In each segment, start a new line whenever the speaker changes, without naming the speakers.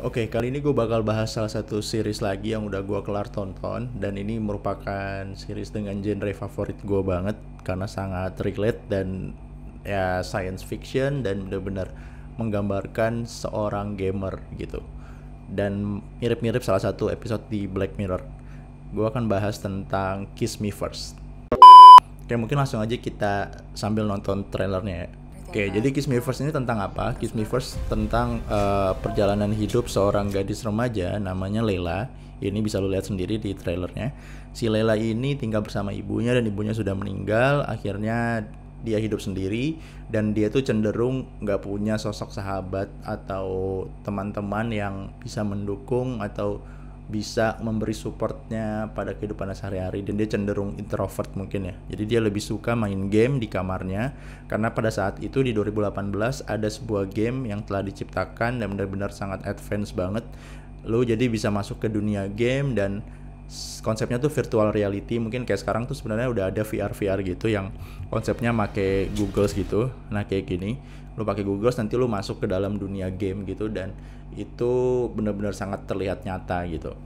Oke, kali ini gue bakal bahas salah satu series lagi yang udah gue kelar tonton. Dan ini merupakan series dengan genre favorit gue banget karena sangat relate dan ya science fiction dan bener-bener menggambarkan seorang gamer gitu. Dan mirip-mirip salah satu episode di Black Mirror. Gue akan bahas tentang Kiss Me First. Oke, mungkin langsung aja kita sambil nonton trailernya ya. Oke, jadi Kiss Me First ini tentang apa? Kiss Me First tentang perjalanan hidup seorang gadis remaja namanya Layla. Ini bisa lo lihat sendiri di trailernya. Si Layla ini tinggal bersama ibunya dan ibunya sudah meninggal. Akhirnya dia hidup sendiri dan dia tuh cenderung nggak punya sosok sahabat atau teman-teman yang bisa mendukung atau bisa memberi supportnya pada kehidupan sehari-hari, dan dia cenderung introvert mungkin ya. Jadi dia lebih suka main game di kamarnya karena pada saat itu di 2018 ada sebuah game yang telah diciptakan dan benar-benar sangat advance banget. Lo jadi bisa masuk ke dunia game dan konsepnya tuh virtual reality. Mungkin kayak sekarang tuh sebenarnya udah ada VR gitu yang konsepnya make Google gitu. Nah kayak gini, lu pakai Google nanti lu masuk ke dalam dunia game gitu, dan itu benar-benar sangat terlihat nyata gitu.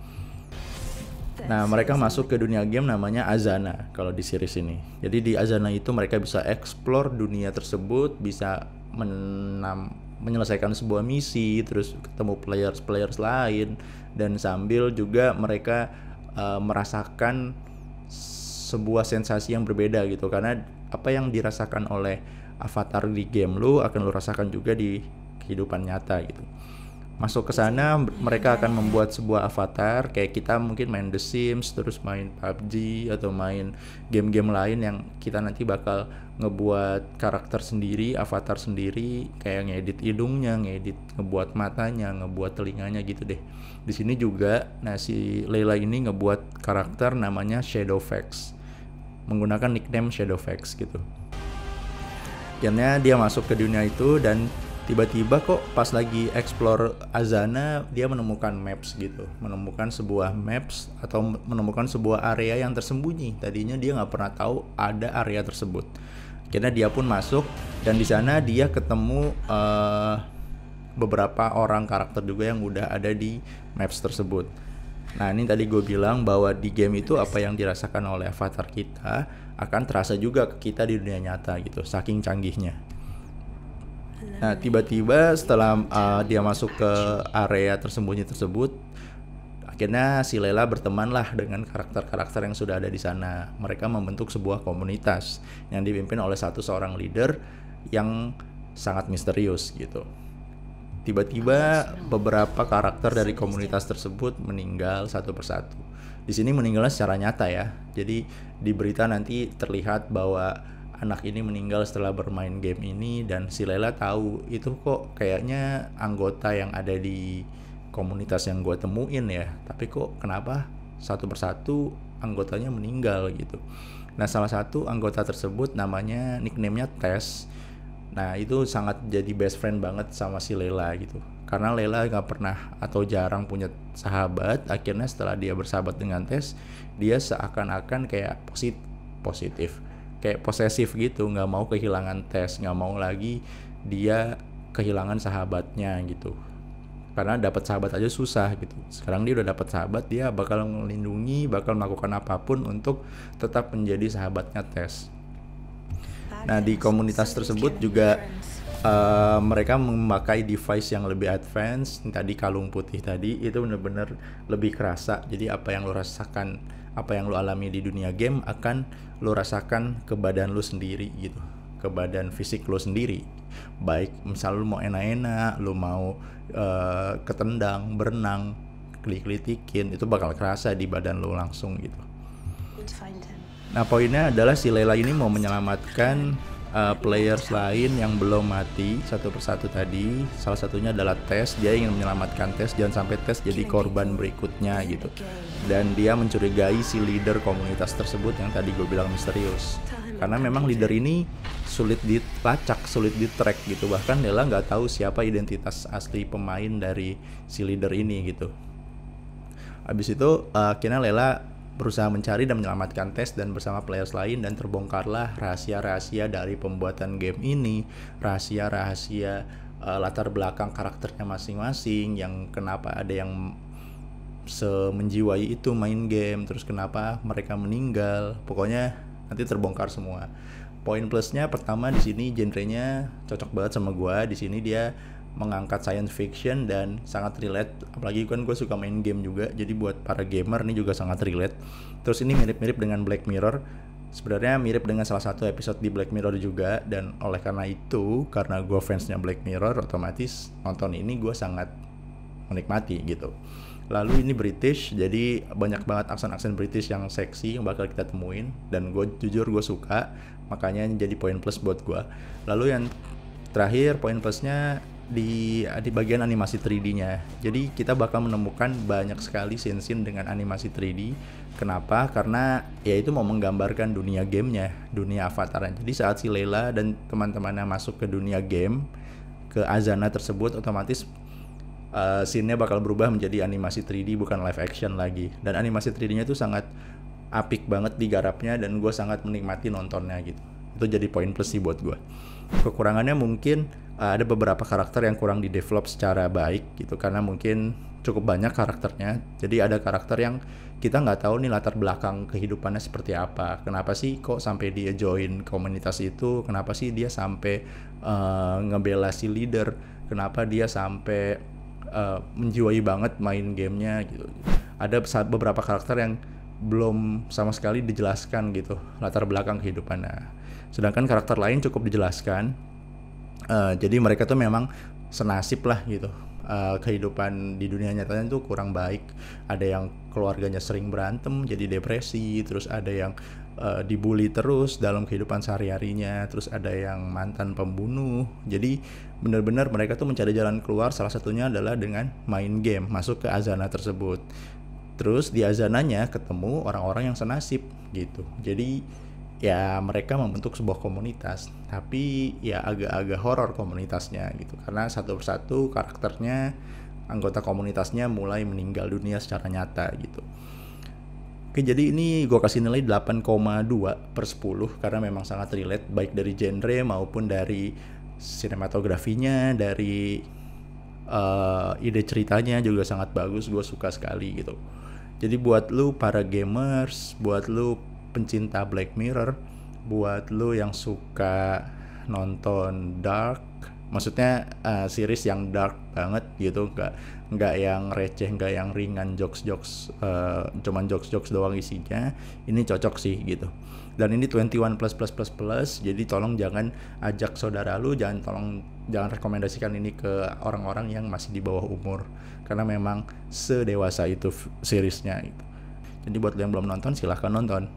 Nah, mereka masuk ke dunia game namanya Azana kalau di series ini. Jadi di Azana itu mereka bisa explore dunia tersebut, bisa menyelesaikan sebuah misi, terus ketemu players lain, dan sambil juga mereka merasakan sebuah sensasi yang berbeda gitu, karena apa yang dirasakan oleh avatar di game lu akan lu rasakan juga di kehidupan nyata gitu. Masuk ke sana mereka akan membuat sebuah avatar kayak kita mungkin main The Sims, terus main PUBG atau main game-game lain yang kita nanti bakal ngebuat karakter sendiri, avatar sendiri, kayak ngedit hidungnya, ngebuat matanya, ngebuat telinganya gitu deh. Di sini juga si Layla ini ngebuat karakter namanya Shadowfax, menggunakan nickname Shadowfax gitu. Akhirnya dia masuk ke dunia itu dan tiba-tiba kok pas lagi explore Azana dia menemukan maps gitu, menemukan sebuah maps atau menemukan sebuah area yang tersembunyi. Tadinya dia nggak pernah tahu ada area tersebut. Akhirnya dia pun masuk dan di sana dia ketemu beberapa orang karakter juga yang udah ada di maps tersebut. Nah ini tadi gue bilang bahwa di game itu apa yang dirasakan oleh avatar kita akan terasa juga ke kita di dunia nyata gitu, saking canggihnya. Nah tiba-tiba setelah dia masuk ke area tersembunyi tersebut, akhirnya si Layla berteman lah dengan karakter-karakter yang sudah ada di sana. Mereka membentuk sebuah komunitas yang dipimpin oleh seorang leader yang sangat misterius gitu. Tiba-tiba beberapa karakter dari komunitas tersebut meninggal satu persatu. Di sini meninggalnya secara nyata ya. Jadi di berita nanti terlihat bahwa anak ini meninggal setelah bermain game ini, dan si Layla tahu itu kok kayaknya anggota yang ada di komunitas yang gue temuin ya, tapi kok kenapa satu persatu anggotanya meninggal gitu. Nah salah satu anggota tersebut namanya nickname-nya Tess. Nah itu sangat jadi best friend banget sama si Layla gitu, karena Layla gak pernah atau jarang punya sahabat. Akhirnya setelah dia bersahabat dengan Tess, dia seakan-akan kayak positif kayak posesif gitu, nggak mau kehilangan Tess, nggak mau lagi dia kehilangan sahabatnya gitu, karena dapat sahabat aja susah gitu. Sekarang dia udah dapat sahabat, dia bakal melindungi, bakal melakukan apapun untuk tetap menjadi sahabatnya Tess. Nah di komunitas tersebut juga mereka memakai device yang lebih advance. Tadi kalung putih tadi itu benar-benar lebih kerasa. Jadi apa yang lo rasakan, apa yang lo alami di dunia game akan lo rasakan ke badan lo sendiri gitu, ke badan fisik lo sendiri. Baik misal lo mau enak-enak, lo mau ketendang, berenang, klik-klitikin, itu bakal kerasa di badan lo langsung gitu. Nah poinnya adalah si Layla ini mau menyelamatkan players lain yang belum mati satu persatu tadi. Salah satunya adalah Tess. Dia ingin menyelamatkan Tess, jangan sampai Tess jadi korban berikutnya gitu. Dan dia mencurigai si leader komunitas tersebut yang tadi gue bilang misterius, karena memang leader ini sulit dilacak, sulit di-track gitu. Bahkan Layla nggak tahu siapa identitas asli pemain dari si leader ini gitu. Habis itu akhirnya Layla berusaha mencari dan menyelamatkan Tess dan bersama players lain, dan terbongkarlah rahasia-rahasia dari pembuatan game ini, rahasia-rahasia latar belakang karakternya masing-masing, yang kenapa ada yang semenjiwai itu main game, terus kenapa mereka meninggal. Pokoknya nanti terbongkar semua. Poin plusnya pertama di sini genrenya cocok banget sama gua. Di sini dia mengangkat science fiction dan sangat relate. Apalagi kan gue suka main game juga, jadi buat para gamer ini juga sangat relate. Terus ini mirip-mirip dengan Black Mirror. Sebenarnya mirip dengan salah satu episode di Black Mirror juga, dan oleh karena itu, karena gue fansnya Black Mirror, otomatis nonton ini gue sangat menikmati gitu. Lalu ini British, jadi banyak banget aksen-aksen British yang seksi yang bakal kita temuin, dan gue jujur gue suka, makanya jadi poin plus buat gue. Lalu yang terakhir poin plusnya di bagian animasi 3D-nya. Jadi kita bakal menemukan banyak sekali scene-scene dengan animasi 3D. Kenapa? Karena ya itu mau menggambarkan dunia gamenya, dunia avataran. Jadi saat si Layla dan teman-temannya masuk ke dunia game, ke Azana tersebut, otomatis scene-nya bakal berubah menjadi animasi 3D, bukan live action lagi. Dan animasi 3D-nya itu sangat apik banget digarapnya, dan gue sangat menikmati nontonnya gitu. Itu jadi poin plus sih buat gue. Kekurangannya mungkin ada beberapa karakter yang kurang di-develop secara baik gitu, karena mungkin cukup banyak karakternya. Jadi ada karakter yang kita nggak tahu nih latar belakang kehidupannya seperti apa. Kenapa sih kok sampai dia join komunitas itu? Kenapa sih dia sampai ngebela si leader? Kenapa dia sampai menjiwai banget main gamenya gitu. Ada beberapa karakter yang belum sama sekali dijelaskan gitu latar belakang kehidupannya. Sedangkan karakter lain cukup dijelaskan. Jadi mereka tuh memang senasib lah gitu. Kehidupan di dunia nyatanya tuh kurang baik. Ada yang keluarganya sering berantem jadi depresi, terus ada yang dibully terus dalam kehidupan sehari-harinya, terus ada yang mantan pembunuh. Jadi benar-benar mereka tuh mencari jalan keluar, salah satunya adalah dengan main game, masuk ke Azana tersebut. Terus di Azananya ketemu orang-orang yang senasib gitu. Jadi ya mereka membentuk sebuah komunitas, tapi ya agak-agak horor komunitasnya gitu, karena satu persatu karakternya, anggota komunitasnya mulai meninggal dunia secara nyata gitu. Oke, jadi ini gue kasih nilai 8,2/10 karena memang sangat relate, baik dari genre maupun dari sinematografinya, dari ide ceritanya juga sangat bagus, gue suka sekali gitu. Jadi buat lu para gamers, buat lu pencinta Black Mirror, buat lu yang suka nonton dark, maksudnya series yang dark banget gitu, nggak yang receh, nggak yang ringan, jokes cuman jokes doang isinya, ini cocok sih gitu. Dan ini 21 plus, jadi tolong jangan ajak saudara lu, jangan rekomendasikan ini ke orang-orang yang masih di bawah umur, karena memang sedewasa itu seriesnya gitu. Jadi buat lu yang belum nonton, silahkan nonton.